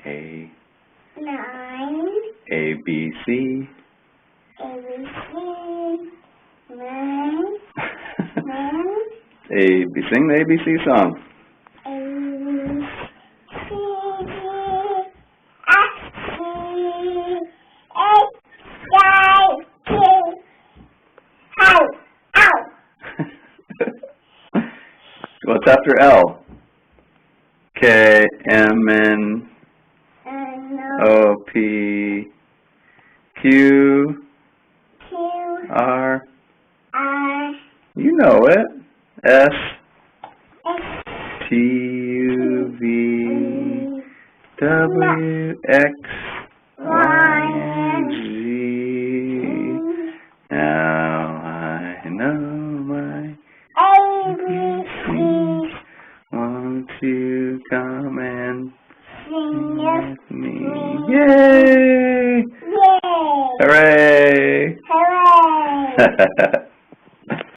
A. 9. A, B, C. ABC. 9. 9. Sing the ABC song. What's after L? K, M, N, O, P, Q, R. You know it. S, T, U, V, W, X, Y, and Z. Now I know my ABCs. Won't you come and sing with me? Yay! Yay! Hooray! Hooray!